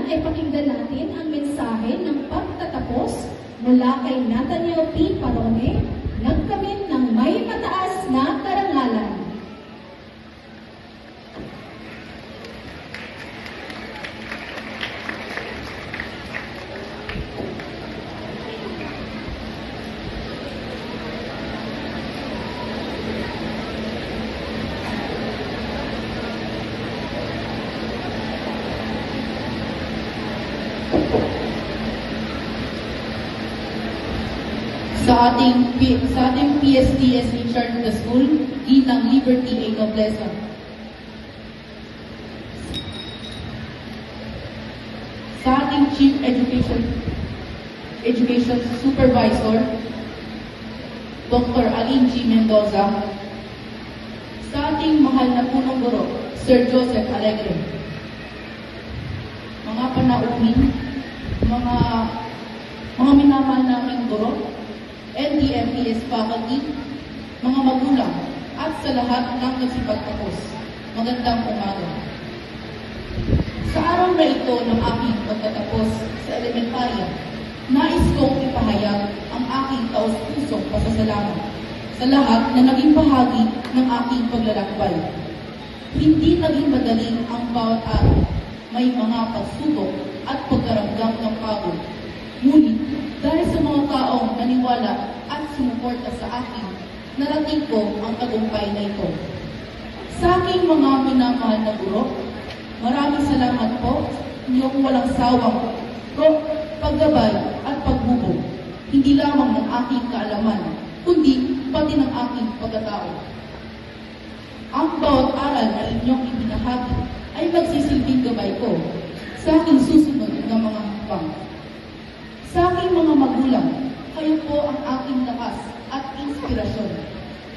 ay pakinggan natin ang mensahe ng pagtatapos mula kay Nathaniel P. Parone, nagkamit ng may mataas na karangalan. Sa ating PSTS in charge of the school, Ginang Liberty A. Nobleza. Sa ating Chief Education Supervisor, Dr. Aline G. Mendoza. Sa ating mahal na punong guro, Sir Joseph Alegre. Mga panauhin, mga minamahal naming guro, NDMPS faculty, mga magulang, at sa lahat ng nagsipagtapos. Magandang umaga. Sa araw na ito ng aking pagtatapos sa elementarya, nais kong ipahayag ang aking taos-pusong pasasalamat sa lahat na naging bahagi ng aking paglalakbay. Hindi naging madali ang bawat araw. May mga pagsubok at pagkaramdam ng pagod. Ngunit, dahil sa mga taong naniwala at sumuporta sa akin, narating ko ang tagumpay na ito. Sa aking mga minamahal na guro, maraming salamat po niyong walang sawang paggabay at pagbubog, hindi lamang ng aking kaalaman, kundi pati ng aking pagkatao. Ang bawat aral na inyong ibinahagi ay magsisilbing gabay ko sa aking susunod na mga hakbang. Sa aking mga magulang, kayo po ang aking lakas at inspirasyon.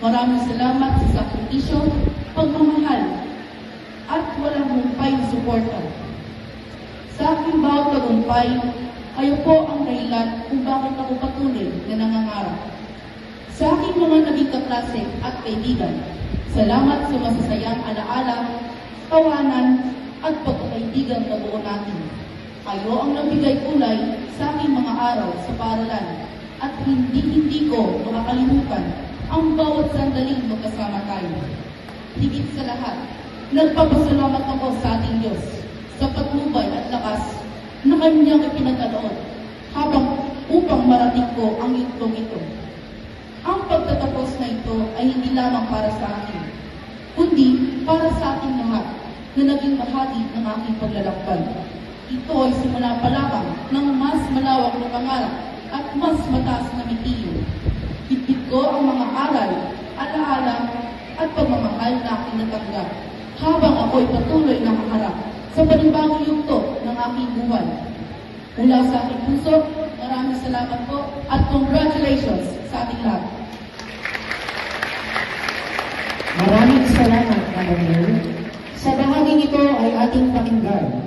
Maraming salamat sa sakripisyo, pagmamahal, at walang humpay na suporta. Sa aking bawat tagumpay, kayo po ang dahilan kung bakit ako patuloy na nangangarap. Sa aking mga naging kaklase at kaibigan, salamat sa masasayang alaala, tawanan, at pagkakaibigan na buo natin. Kayo ang nagbigay kulay sa aking mga araw sa paaralan at hindi ko makakalimutan ang bawat sandaling magkasama tayo. Higit sa lahat, nagpapasalamat ako sa ating Diyos sa patnubay at lakas na kanyang ipinagkaloob upang marating ko ang yugtong ito. Ang pagtatapos na ito ay hindi lamang para sa akin, kundi para sa ating lahat na naging bahagi ng aking paglalakbay. Ito ay simula pa lamang ng mas malawak na pangarap at mas mataas na mitiyo. Higit ko ang mga aral, alaala, at pagmamahal na aking natanggap habang ako'y patuloy na kaharap sa panibagong yugto ng aking buhay. Mula sa aking puso, maraming salamat po at congratulations sa ating lahat. Maraming salamat, Nathaniel. Sa bahaging ito ay ating pakinggan